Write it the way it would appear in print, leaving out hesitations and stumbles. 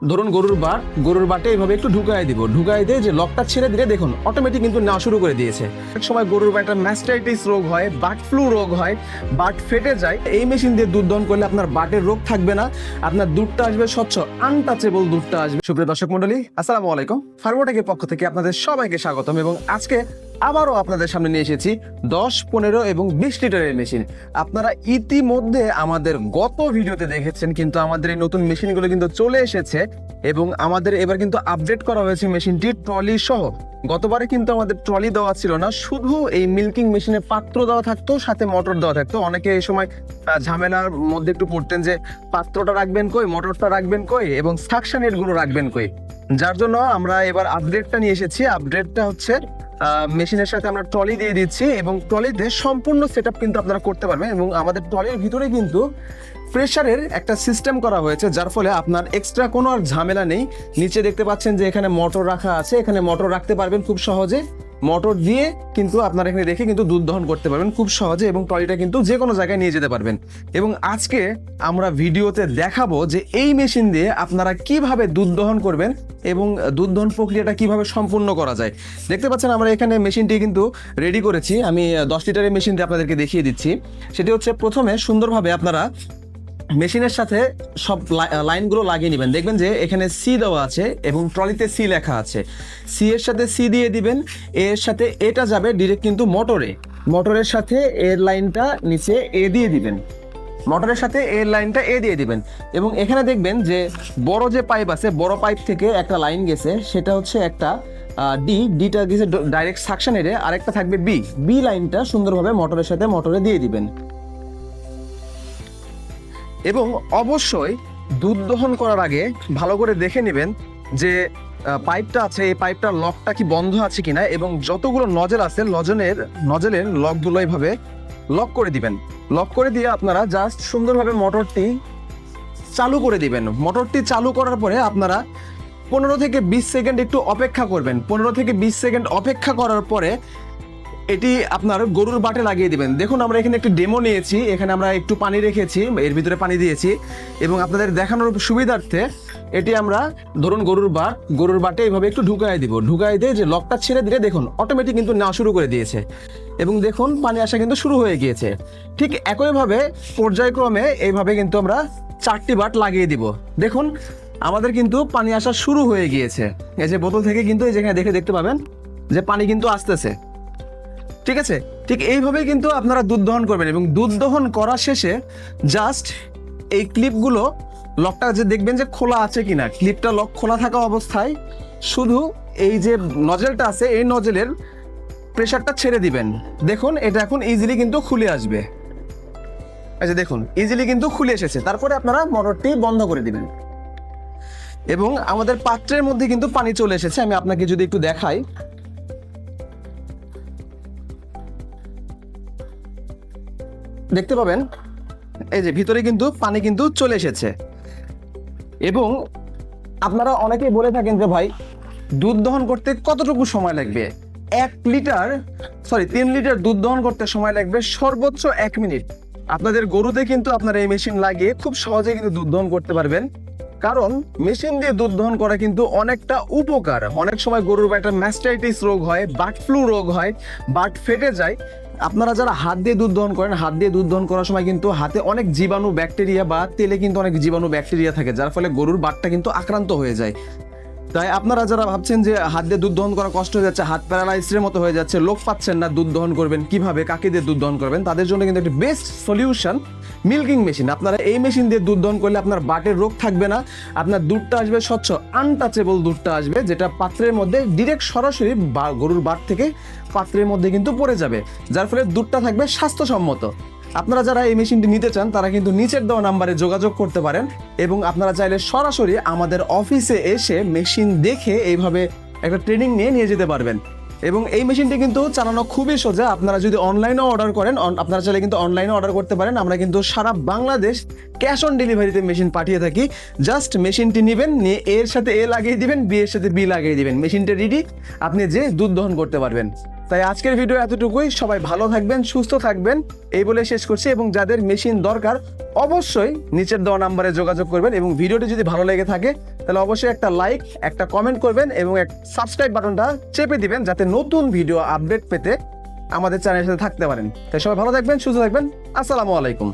ধরুন গরুর বাটে এইভাবে একটু ঢুকাই দিব, ঢুকাই দিয়ে যে লকটা ছেড়ে দিলে দেখুন অটোমেটিক কিন্তু নেওয়া শুরু করে দিয়েছে। এক সময় গরুর বাটে ম্যাস্টাইটিস রোগ হয়, বার্ড ফ্লু রোগ হয়, বাট ফেটে যায়। এই মেশিন দিয়ে দুধ দহন করলে আপনার বাটের রোগ থাকবে না, আপনার দুধটা আসবে স্বচ্ছ, আনটাচেবল দুধটা আসবে। সুপ্রিয় দর্শক মন্ডলী, আসসালামু আলাইকুম। ফার্মোটেকের পক্ষ থেকে আপনাদের সবাইকে স্বাগতম এবং আজকে আবারও আপনাদের সামনে নিয়ে এসেছি 10, 15 এবং 20 লিটারের মেশিন। আপনারা ইতিমধ্যে আমাদের গত ভিডিওতে দেখেছেন, কিন্তু আমাদের এই নতুন মেশিনগুলো কিন্তু চলে এসেছে এবং আমাদের এবার কিন্তু আপডেট করা হয়েছে মেশিনটি ট্রলি সহ। গতবারে কিন্তু আমাদের ট্রলি দেওয়া ছিল না, শুধু এই মিল্কিং মেশিনে পাত্র দেওয়া থাকতো, সাথে মোটর দেওয়া থাকতো। অনেকে এই সময় ঝামেলার মধ্যে একটু পড়তেন যে পাত্রটা রাখবেন কই, মোটরটা রাখবেন কই এবং সাকশন হেডগুলো রাখবেন কই। যার জন্য আমরা এবার আপডেটটা নিয়ে এসেছি। আপডেটটা হচ্ছে মেশিনের সাথে আমরা ট্রলি দিয়ে দিচ্ছি এবং ট্রলিতে সম্পূর্ণ সেটআপ কিন্তু আপনারা করতে পারবেন। এবং আমাদের ট্রলির ভিতরে কিন্তু প্রেসারের একটা সিস্টেম করা হয়েছে, যার ফলে আপনার এক্সট্রা কোনো আর ঝামেলা নেই। নিচে দেখতে পাচ্ছেন যে এখানে মোটর রাখা আছে, এখানে মোটর রাখতে পারবেন খুব সহজে। মোটর দিয়ে কিন্তু আপনারা এখানে রেখে কিন্তু দুধ দহন করতে পারবেন খুব সহজে এবং ট্রলিটা কিন্তু যে কোনো জায়গায় নিয়ে যেতে পারবেন। এবং আজকে আমরা ভিডিওতে দেখাবো যে এই মেশিন দিয়ে আপনারা কিভাবে দুধ দহন করবেন এবং দুধ দহন প্রক্রিয়াটা কিভাবে সম্পূর্ণ করা যায়। দেখতে পাচ্ছেন আমরা এখানে মেশিনটি কিন্তু রেডি করেছি। আমি 10 লিটারের মেশিনটি আপনাদেরকে দেখিয়ে দিচ্ছি। সেটি হচ্ছে প্রথমে সুন্দরভাবে আপনারা মেশিনের সাথে সব লাইনগুলো লাগিয়ে নেবেন। দেখবেন যে এখানে সি দেওয়া আছে এবং ট্রলিতে সি লেখা আছে। সি এর সাথে সি দিয়ে দিবেন, এর সাথে এটা যাবে ডিরেক্ট কিন্তু মোটরের সাথে এর লাইনটা নিচে এ দিয়ে দিবেন, মোটরের সাথে এর লাইনটা এ দিয়ে দিবেন। এবং এখানে দেখবেন যে বড় যে পাইপ আছে, বড় পাইপ থেকে একটা লাইন গেছে, সেটা হচ্ছে একটা ডিটা গেছে ডাইরেক্ট সাকশন হেডে, আরেকটা থাকবে বি লাইনটা সুন্দরভাবে মোটরের সাথে মোটরে দিয়ে দিবেন। এবং অবশ্যই দুধ দহন করার আগে ভালো করে দেখে নেবেন যে পাইপটা আছে, এই পাইপটার লকটা কি বন্ধ আছে কিনা এবং যতগুলো নজেল আছে নজেলের লকগুলো এইভাবে লক করে দিবেন। লক করে দিয়ে আপনারা জাস্ট সুন্দরভাবে মোটরটি চালু করে দিবেন। মোটরটি চালু করার পরে আপনারা 15 থেকে 20 সেকেন্ড একটু অপেক্ষা করবেন। 15 থেকে 20 সেকেন্ড অপেক্ষা করার পরে এটি আপনার গরুর বাটে লাগিয়ে দিবেন। দেখুন আমরা এখানে একটি ডেমো নিয়েছি, এখানে আমরা একটু পানি রেখেছি, এর ভিতরে পানি দিয়েছি এবং আপনাদের দেখানোর সুবিধার্থে এটি আমরা ধরুন গরুর বাটে এইভাবে একটু ঢুকাই দিব, ঢুকাই দিয়ে যে লকটা ছেড়ে দিলে দেখুন অটোমেটিক কিন্তু নেওয়া শুরু করে দিয়েছে এবং দেখুন পানি আসা কিন্তু শুরু হয়ে গিয়েছে। ঠিক একইভাবে পর্যায়ক্রমে এইভাবে কিন্তু আমরা 4টি বাট লাগিয়ে দিব। দেখুন আমাদের কিন্তু পানি আসা শুরু হয়ে গিয়েছে। এই যে বোতল থেকে কিন্তু এই যেখানে দেখতে পাবেন যে পানি কিন্তু আসতেছে। ঠিক আছে, ঠিক এইভাবেই কিন্তু আপনারা দুধ দহন করবেন এবং দুধ দহন করা শেষে জাস্ট এই ক্লিপগুলো লকটা যে দেখবেন যে খোলা আছে কিনা, ক্লিপটা লক খোলা থাকা অবস্থায় শুধু এই যে নজেলটা আছে এই নজেলের প্রেসারটা ছেড়ে দিবেন। দেখুন এটা এখন ইজিলি কিন্তু খুলে আসবে। আচ্ছা দেখুন ইজিলি কিন্তু খুলে এসেছে। তারপরে আপনারা মোটরটি বন্ধ করে দিবেন এবং আমাদের পাত্রের মধ্যে কিন্তু পানি চলে এসেছে। আমি আপনাকে যদি একটু দেখাই, দেখতে পাবেন এই যে ভিতরে কিন্তু পানি কিন্তু চলে এসেছে। এবং আপনারা অনেকেই বলে থাকেন যে ভাই দুধ দহন করতে কতটুকু সময় লাগবে। 3 লিটার দুধ দহন করতে সময় লাগবে সর্বোচ্চ 1 মিনিট। আপনাদের গরুতে কিন্তু আপনারা এই মেশিন লাগিয়ে খুব সহজে কিন্তু দুধ দহন করতে পারবেন, কারণ মেশিন দিয়ে দুধ দহন করা কিন্তু অনেকটা উপকার। অনেক সময় গরুর একটা ম্যাস্টাইটিস রোগ হয়, বার্ড ফ্লু রোগ হয়, বাট ফেটে যায়। আপনারা যারা হাত দিয়ে দুধ দহন করেন, হাত দিয়ে দুধ দহন করার সময় কিন্তু হাতে অনেক জীবাণু ব্যাকটেরিয়া বা তেলে কিন্তু অনেক জীবাণু ব্যাকটেরিয়া থাকে, যার ফলে গরুর বাটটা কিন্তু আক্রান্ত হয়ে যায়। তাই আপনারা যারা ভাবছেন যে হাত দিয়ে দুধ দহন করা কষ্ট হয়ে যাচ্ছে, হাত প্যারালাইজের মতো হয়ে যাচ্ছে, লোক পাচ্ছেন না দুধ দহন করবেন কিভাবে, কাকে দিয়ে দুধ দহন করবেন, তাদের জন্য কিন্তু একটি বেস্ট সলিউশন মিল্কিং মেশিন। আপনারা এই মেশিন দিয়ে দুধ দহন করলে আপনার বাটের রোগ থাকবে না, আপনার দুধটা আসবে স্বচ্ছ, আনটাচেবল দুধটা আসবে, যেটা পাত্রের মধ্যে ডিরেক্ট সরাসরি গরুর বাট থেকে পাত্রের মধ্যে কিন্তু পড়ে যাবে, যার ফলে দুধটা থাকবে স্বাস্থ্যসম্মত। আপনারা যারা এই মেশিনটি নিতে চান তারা কিন্তু নিচের দেওয়া নাম্বারে যোগাযোগ করতে পারেন এবং আপনারা চাইলে সরাসরি আমাদের অফিসে এসে মেশিন দেখে এইভাবে একটা ট্রেনিং নিয়ে যেতে পারবেন। এবং এই মেশিনটি কিন্তু চালানো খুবই সোজা। আপনারা যদি অনলাইনে অর্ডার করেন, আপনারা চাইলে কিন্তু অনলাইনে অর্ডার করতে পারেন। আমরা কিন্তু সারা বাংলাদেশ ক্যাশ অন ডেলিভারিতে মেশিন পাঠিয়ে থাকি। জাস্ট মেশিনটি নেবেন, নিয়ে এর সাথে এ লাগিয়ে দিবেন, বি এর সাথে বি লাগিয়ে দিবেন, মেশিনটা রেডি, আপনি যে দুধ দহন করতে পারবেন। তাই আজকের ভিডিও এতটুকুই। সবাই ভালো থাকবেন, সুস্থ থাকবেন এই বলে শেষ করছি। এবং যাদের মেশিন দরকার অবশ্যই নিচের দেওয়া নাম্বারে যোগাযোগ করবেন। এবং ভিডিওটি যদি ভালো লেগে থাকে তাহলে অবশ্যই একটা লাইক, একটা কমেন্ট করবেন এবং এক সাবস্ক্রাইব বাটনটা চেপে দিবেন, যাতে নতুন ভিডিও আপডেট পেতে আমাদের চ্যানেলের সাথে থাকতে পারেন। তাই সবাই ভালো থাকবেন, সুস্থ থাকবেন। আসসালামু আলাইকুম।